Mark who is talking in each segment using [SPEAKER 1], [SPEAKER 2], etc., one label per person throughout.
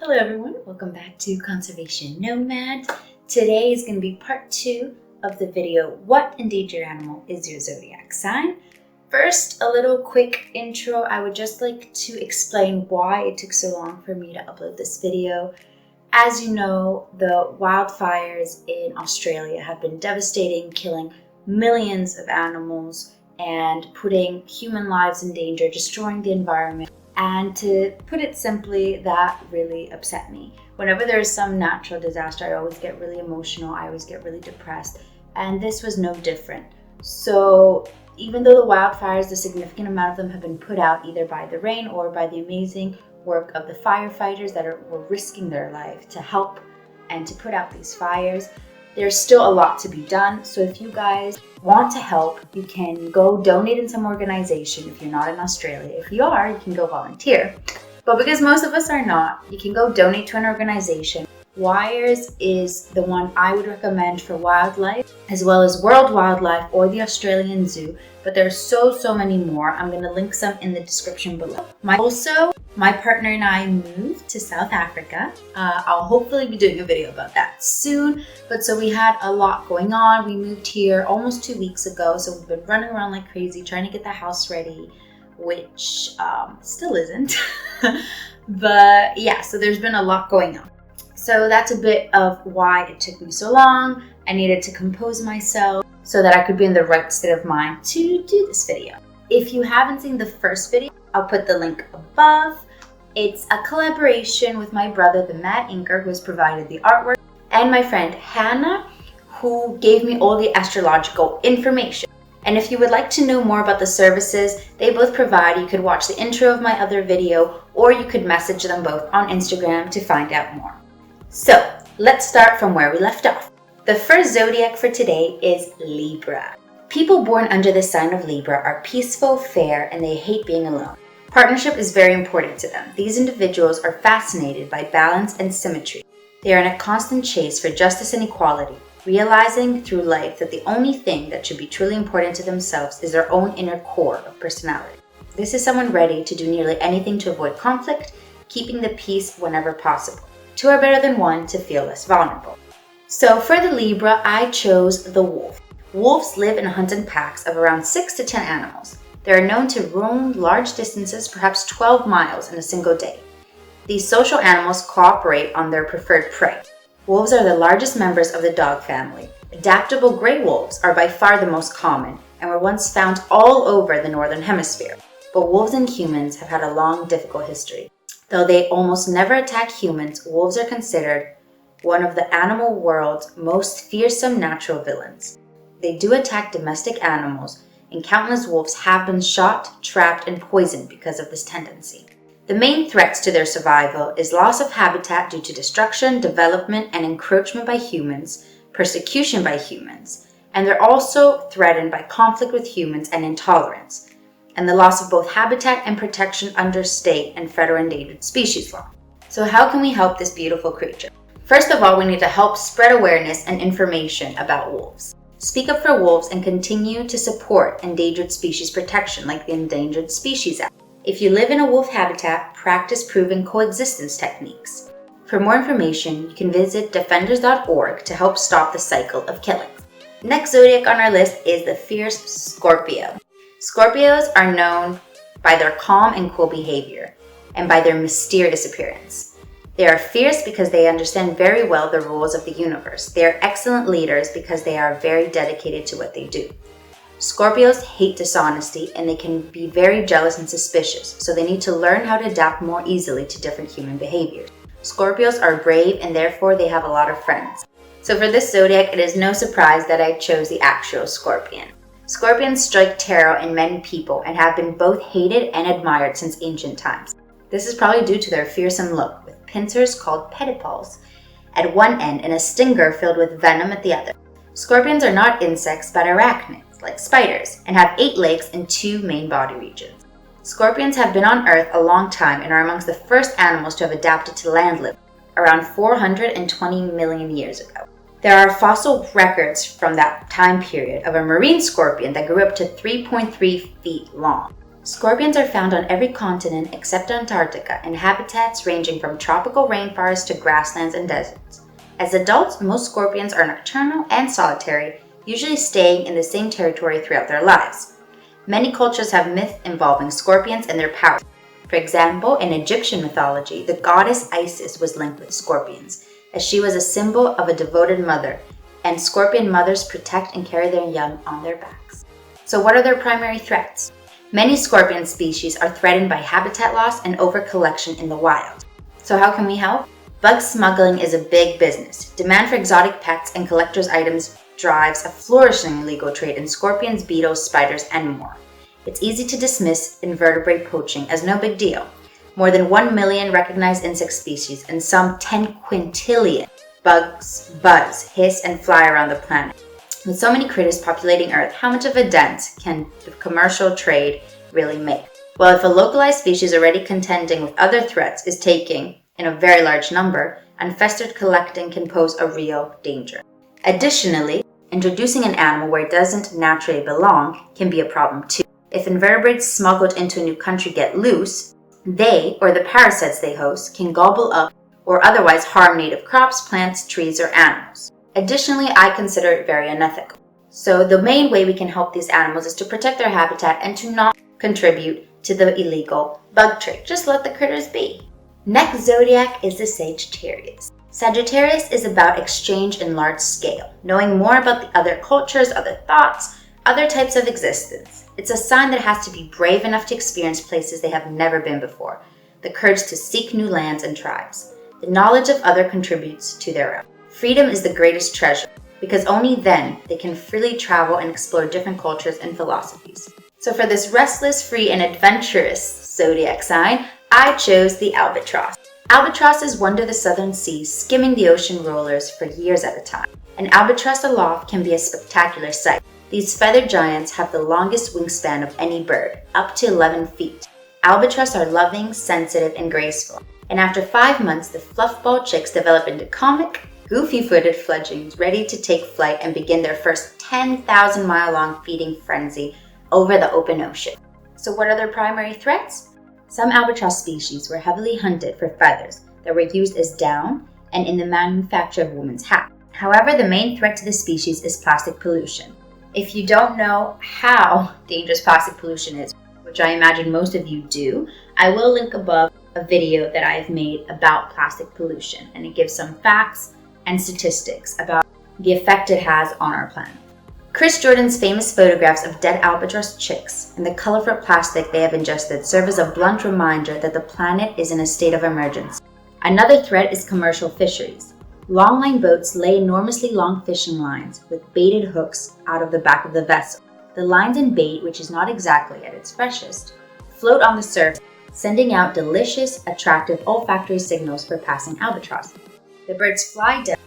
[SPEAKER 1] Hello everyone, welcome back to Conservation Nomad. Today is going to be part 2 of the video, What Endangered Animal is Your Zodiac Sign? First, a little quick intro. I would just like to explain why it took so long for me to upload this video. As you know, the wildfires in Australia have been devastating, killing millions of animals and putting human lives in danger, destroying the environment. And to put it simply, that really upset me. Whenever there's some natural disaster, I always get really emotional, I always get really depressed, and this was no different. So even though the wildfires, the significant amount of them have been put out either by the rain or by the amazing work of the firefighters that were risking their life to help and to put out these fires, there's still a lot to be done. So if you guys want to help, you can go donate in some organization if you're not in Australia. If you are, you can go volunteer. But because most of us are not, you can go donate to an organization. WIRES is the one I would recommend for wildlife, as well as World Wildlife or the Australian Zoo. But there's so many more. I'm going to link some in the description below. My partner and I moved to South Africa. I'll hopefully be doing a video about that soon. But so we had a lot going on. We moved here almost 2 weeks ago. So we've been running around like crazy, trying to get the house ready, which still isn't. But yeah, so there's been a lot going on. So that's a bit of why it took me so long. I needed to compose myself so that I could be in the right state of mind to do this video. If you haven't seen the first video, I'll put the link above. It's a collaboration with my brother, THEMADDINKER, who has provided the artwork, and my friend Hannah, who gave me all the astrological information. And if you would like to know more about the services they both provide, you could watch the intro of my other video, or you could message them both on Instagram to find out more. So let's start from where we left off. The first zodiac for today is Libra. People born under the sign of Libra are peaceful, fair, and they hate being alone. Partnership is very important to them. These individuals are fascinated by balance and symmetry. They are in a constant chase for justice and equality, realizing through life that the only thing that should be truly important to themselves is their own inner core of personality. This is someone ready to do nearly anything to avoid conflict, keeping the peace whenever possible. Two are better than one to feel less vulnerable. So for the Libra, I chose the wolf. Wolves live in hunting packs of around 6 to 10 animals. They are known to roam large distances, perhaps 12 miles in a single day. These social animals cooperate on their preferred prey. Wolves are the largest members of the dog family. Adaptable gray wolves are by far the most common and were once found all over the northern hemisphere. But wolves and humans have had a long, difficult history. Though they almost never attack humans, wolves are considered one of the animal world's most fearsome natural villains. They do attack domestic animals, and countless wolves have been shot, trapped, and poisoned because of this tendency. The main threats to their survival is loss of habitat due to destruction, development, and encroachment by humans, persecution by humans, and they're also threatened by conflict with humans and intolerance, and the loss of both habitat and protection under state and federal endangered species law. So how can we help this beautiful creature? First of all, we need to help spread awareness and information about wolves. Speak up for wolves and continue to support endangered species protection like the Endangered Species Act. If you live in a wolf habitat, practice proven coexistence techniques. For more information, you can visit defenders.org to help stop the cycle of killings. Next zodiac on our list is the fierce Scorpio. Scorpios are known by their calm and cool behavior and by their mysterious appearance. They are fierce because they understand very well the rules of the universe. They are excellent leaders because they are very dedicated to what they do. Scorpios hate dishonesty and they can be very jealous and suspicious, so they need to learn how to adapt more easily to different human behaviors. Scorpios are brave and therefore they have a lot of friends. So for this zodiac, it is no surprise that I chose the actual Scorpion. Scorpions strike terror in many people and have been both hated and admired since ancient times. This is probably due to their fearsome look, with pincers called pedipalps at one end and a stinger filled with venom at the other. Scorpions are not insects but arachnids, like spiders, and have 8 legs and 2 main body regions. Scorpions have been on Earth a long time and are amongst the first animals to have adapted to land living, around 420 million years ago. There are fossil records from that time period of a marine scorpion that grew up to 3.3 feet long. Scorpions are found on every continent except Antarctica in habitats ranging from tropical rainforests to grasslands and deserts. As adults, most scorpions are nocturnal and solitary, usually staying in the same territory throughout their lives. Many cultures have myths involving scorpions and their powers. For example, in Egyptian mythology, the goddess Isis was linked with scorpions, as she was a symbol of a devoted mother, and scorpion mothers protect and carry their young on their backs. So what are their primary threats? Many scorpion species are threatened by habitat loss and overcollection in the wild. So how can we help? Bug smuggling is a big business. Demand for exotic pets and collectors' items drives a flourishing illegal trade in scorpions, beetles, spiders, and more. It's easy to dismiss invertebrate poaching as no big deal. More than 1 million recognized insect species and some 10 quintillion bugs buzz, hiss, and fly around the planet. With so many critters populating Earth, how much of a dent can the commercial trade really make? Well, if a localized species already contending with other threats is taking in a very large number, unfestered collecting can pose a real danger. Additionally, introducing an animal where it doesn't naturally belong can be a problem too. If invertebrates smuggled into a new country get loose, they, or the parasites they host, can gobble up or otherwise harm native crops, plants, trees, or animals. Additionally, I consider it very unethical. So the main way we can help these animals is to protect their habitat and to not contribute to the illegal bug trade. Just let the critters be. Next zodiac is the Sagittarius. Sagittarius is about exchange in large scale, knowing more about the other cultures, other thoughts, other types of existence. It's a sign that has to be brave enough to experience places they have never been before, the courage to seek new lands and tribes. The knowledge of other contributes to their own. Freedom is the greatest treasure, because only then they can freely travel and explore different cultures and philosophies. So for this restless, free, and adventurous zodiac sign, I chose the albatross. Albatrosses wander the southern seas, skimming the ocean rollers for years at a time. An albatross aloft can be a spectacular sight. These feathered giants have the longest wingspan of any bird, up to 11 feet. Albatross are loving, sensitive, and graceful. And after 5 months, the fluffball chicks develop into comic, goofy-footed fledglings ready to take flight and begin their first 10,000-mile-long feeding frenzy over the open ocean. So what are their primary threats? Some albatross species were heavily hunted for feathers that were used as down and in the manufacture of women's hats. However, the main threat to the species is plastic pollution. If you don't know how dangerous plastic pollution is, which I imagine most of you do, I will link above a video that I've made about plastic pollution, and it gives some facts and statistics about the effect it has on our planet. Chris Jordan's famous photographs of dead albatross chicks and the colorful plastic they have ingested serve as a blunt reminder that the planet is in a state of emergency. Another threat is commercial fisheries. Longline boats lay enormously long fishing lines with baited hooks out of the back of the vessel. The lines and bait, which is not exactly at its freshest, float on the surface, sending out delicious, attractive olfactory signals for passing albatross. The birds fly down,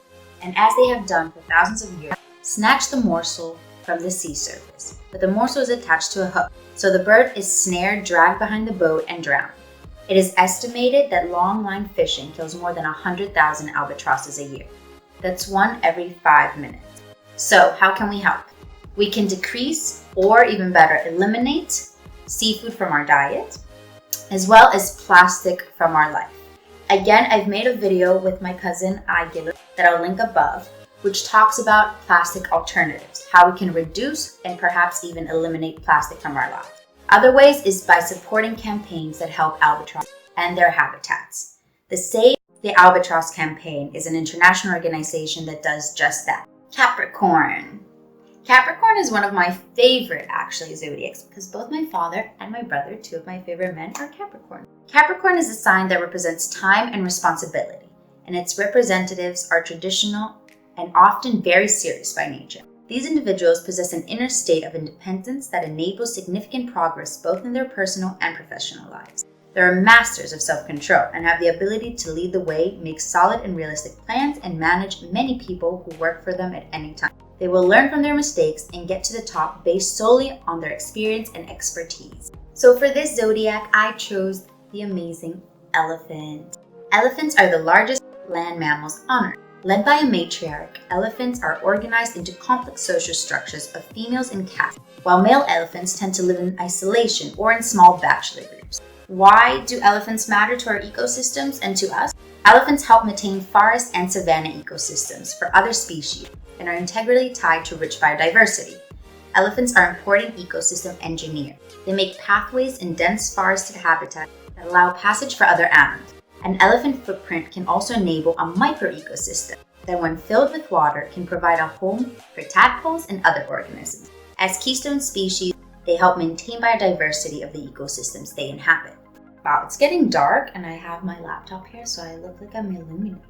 [SPEAKER 1] and as they have done for thousands of years, snatch the morsel from the sea surface. But the morsel is attached to a hook, so the bird is snared, dragged behind the boat, and drowned. It is estimated that long-line fishing kills more than 100,000 albatrosses a year. That's one every 5 minutes. So how can we help? We can decrease, or even better, eliminate seafood from our diet, as well as plastic from our life. Again, I've made a video with my cousin Aguilar that I'll link above, which talks about plastic alternatives, how we can reduce and perhaps even eliminate plastic from our lives. Other ways is by supporting campaigns that help albatross and their habitats. The Save the Albatross campaign is an international organization that does just that. Capricorn. Capricorn is one of my favorite, zodiacs, because both my father and my brother, 2 of my favorite men, are Capricorn. Capricorn is a sign that represents time and responsibility, and its representatives are traditional and often very serious by nature. These individuals possess an inner state of independence that enables significant progress both in their personal and professional lives. They are masters of self-control and have the ability to lead the way, make solid and realistic plans, and manage many people who work for them at any time. They will learn from their mistakes and get to the top based solely on their experience and expertise. So for this zodiac, I chose the amazing elephant. Elephants are the largest land mammals on Earth. Led by a matriarch, elephants are organized into complex social structures of females and castes, while male elephants tend to live in isolation or in small bachelor groups. Why do elephants matter to our ecosystems and to us? Elephants help maintain forest and savanna ecosystems for other species and are integrally tied to rich biodiversity. Elephants are important ecosystem engineers. They make pathways in dense forested habitat that allow passage for other animals. An elephant footprint can also enable a microecosystem that, when filled with water, can provide a home for tadpoles and other organisms. As keystone species, they help maintain biodiversity of the ecosystems they inhabit. Wow, it's getting dark and I have my laptop here, so I look like I'm illuminating.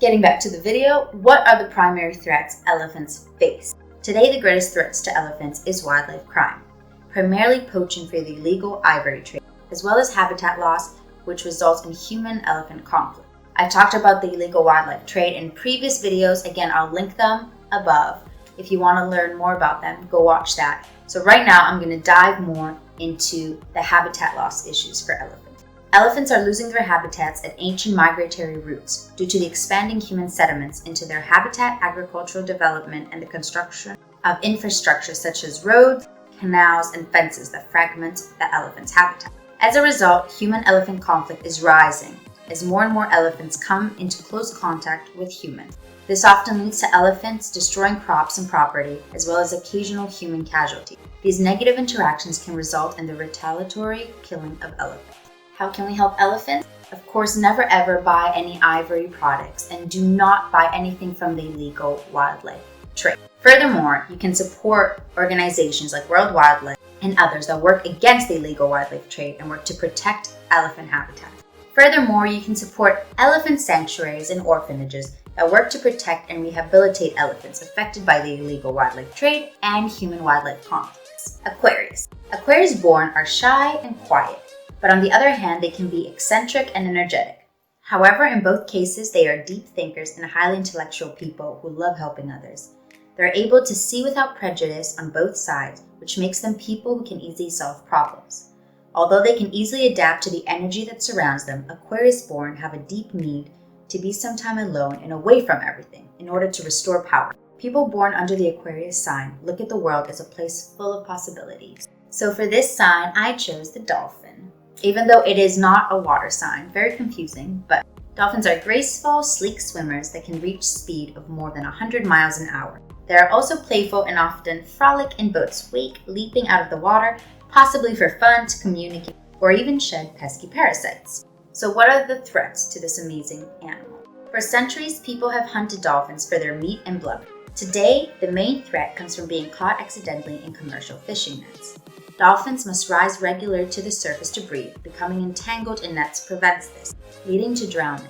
[SPEAKER 1] Getting back to the video, what are the primary threats elephants face? Today, the greatest threats to elephants is wildlife crime, primarily poaching for the illegal ivory trade, as well as habitat loss, which results in human-elephant conflict. I've talked about the illegal wildlife trade in previous videos. Again, I'll link them above. If you want to learn more about them, go watch that. So right now, I'm going to dive more into the habitat loss issues for elephants. Elephants are losing their habitats at ancient migratory routes due to the expanding human settlements into their habitat, agricultural development, and the construction of infrastructure such as roads, canals, and fences that fragment the elephant's habitat. As a result, human-elephant conflict is rising as more and more elephants come into close contact with humans. This often leads to elephants destroying crops and property, as well as occasional human casualties. These negative interactions can result in the retaliatory killing of elephants. How can we help elephants? Of course, never ever buy any ivory products and do not buy anything from the illegal wildlife trade. Furthermore, you can support organizations like World Wildlife and others that work against the illegal wildlife trade and work to protect elephant habitat. Furthermore, you can support elephant sanctuaries and orphanages that work to protect and rehabilitate elephants affected by the illegal wildlife trade and human-wildlife conflicts. Aquarius. Aquarius born are shy and quiet, but on the other hand, they can be eccentric and energetic. However, in both cases, they are deep thinkers and highly intellectual people who love helping others. They're able to see without prejudice on both sides, which makes them people who can easily solve problems. Although they can easily adapt to the energy that surrounds them, Aquarius-born have a deep need to be sometime alone and away from everything in order to restore power. People born under the Aquarius sign look at the world as a place full of possibilities. So for this sign, I chose the dolphin. Even though it is not a water sign, very confusing, but dolphins are graceful, sleek swimmers that can reach speed of more than 100 miles an hour. They are also playful and often frolic in boats' wake, leaping out of the water, possibly for fun, to communicate, or even shed pesky parasites. So what are the threats to this amazing animal? For centuries, people have hunted dolphins for their meat and blubber. Today, the main threat comes from being caught accidentally in commercial fishing nets. Dolphins must rise regularly to the surface to breathe. Becoming entangled in nets prevents this, leading to drowning.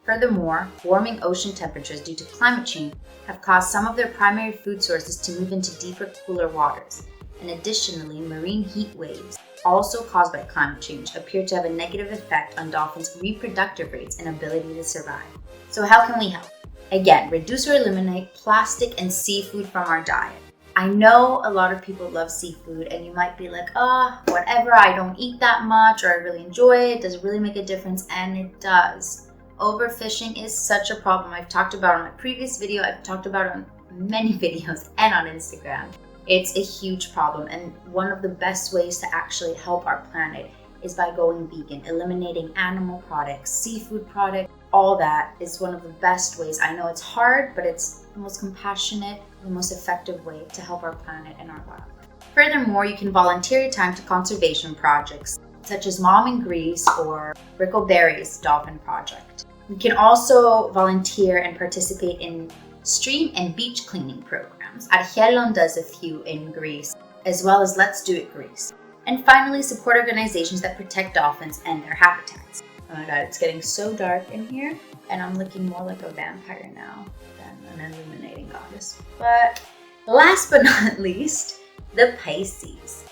[SPEAKER 1] Furthermore, warming ocean temperatures due to climate change have caused some of their primary food sources to move into deeper, cooler waters. And additionally, marine heat waves, also caused by climate change, appear to have a negative effect on dolphins' reproductive rates and ability to survive. So how can we help? Again, reduce or eliminate plastic and seafood from our diet. I know a lot of people love seafood and you might be like, whatever, I don't eat that much, or I really enjoy it. Does it really make a difference? And it does. Overfishing is such a problem. I've talked about it in my previous video. I've talked about it on many videos and on Instagram. It's a huge problem, and one of the best ways to actually help our planet is by going vegan, eliminating animal products, seafood products, all that is one of the best ways. I know it's hard, but it's the most compassionate, the most effective way to help our planet and our wildlife. Furthermore, you can volunteer your time to conservation projects, such as Mom in Greece or Brickleberry's Dolphin Project. You can also volunteer and participate in stream and beach cleaning programs. Archelon does a few in Greece, as well as Let's Do It Greece. And finally, support organizations that protect dolphins and their habitats. Oh my god, it's getting so dark in here, and I'm looking more like a vampire now than an illuminating goddess. But last but not least, the Pisces.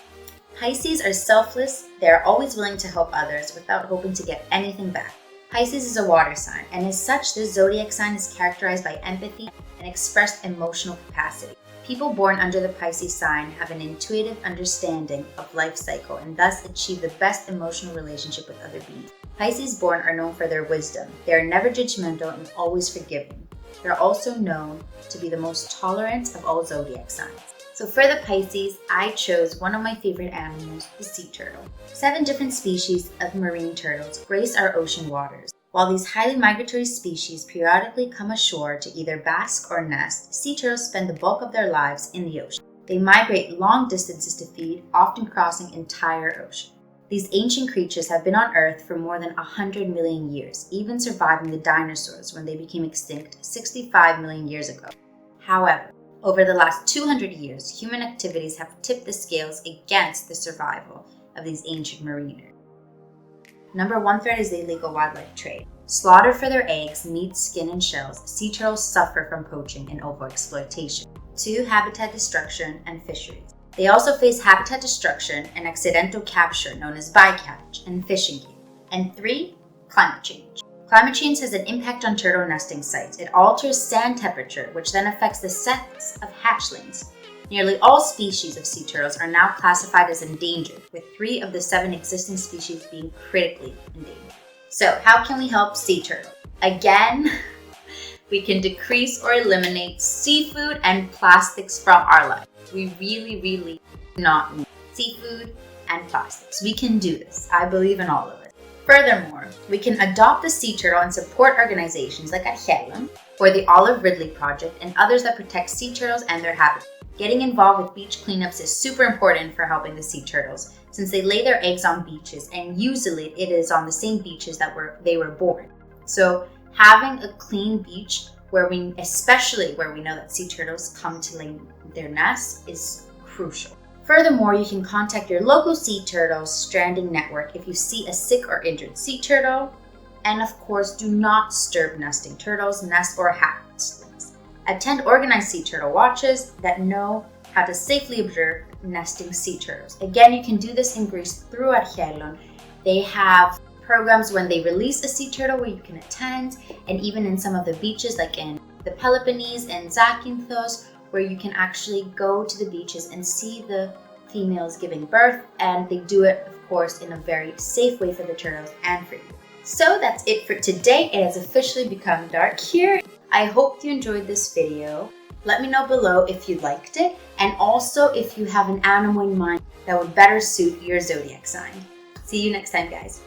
[SPEAKER 1] Pisces are selfless. They are always willing to help others without hoping to get anything back. Pisces is a water sign, and as such, this zodiac sign is characterized by empathy and expressed emotional capacity. People born under the Pisces sign have an intuitive understanding of life cycle and thus achieve the best emotional relationship with other beings. Pisces born are known for their wisdom. They are never judgmental and always forgiving. They're also known to be the most tolerant of all zodiac signs. So for the Pisces, I chose one of my favorite animals, the sea turtle. 7 different species of marine turtles grace our ocean waters. While these highly migratory species periodically come ashore to either bask or nest, sea turtles spend the bulk of their lives in the ocean. They migrate long distances to feed, often crossing entire oceans. These ancient creatures have been on Earth for more than 100 million years, even surviving the dinosaurs when they became extinct 65 million years ago. However, over the last 200 years, human activities have tipped the scales against the survival of these ancient mariners. Number 1 threat is the illegal wildlife trade. Slaughtered for their eggs, meat, skin, and shells, sea turtles suffer from poaching and overexploitation. 2, habitat destruction and fisheries. They also face habitat destruction and accidental capture known as bycatch and fishing game. And 3, climate change. Climate change has an impact on turtle nesting sites. It alters sand temperature, which then affects the sex of hatchlings. Nearly all species of sea turtles are now classified as endangered, with 3 of the 7 existing species being critically endangered. So how can we help sea turtles? Again, we can decrease or eliminate seafood and plastics from our life. We really do not need seafood and plastics. We can do this. I believe in all of it. Furthermore, we can adopt the sea turtle and support organizations like Aquarius or the Olive Ridley Project and others that protect sea turtles and their habitat. Getting involved with beach cleanups is super important for helping the sea turtles since they lay their eggs on beaches, and usually it is on the same beaches that they were born. So having a clean beach especially where we know that sea turtles come to lay their nests, is crucial. Furthermore, you can contact your local sea turtle stranding network if you see a sick or injured sea turtle. And of course, do not disturb nesting turtles, nests, or hatchlings. Attend organized sea turtle watches that know how to safely observe nesting sea turtles. Again, you can do this in Greece through Archelon. They have programs when they release a sea turtle where you can attend, and even in some of the beaches like in the Peloponnese and Zakynthos, where you can actually go to the beaches and see the females giving birth, and they do it, of course, in a very safe way for the turtles and for you. So that's it for today. It has officially become dark here. I hope you enjoyed this video. Let me know below if you liked it, and also if you have an animal in mind that would better suit your zodiac sign. See you next time, guys.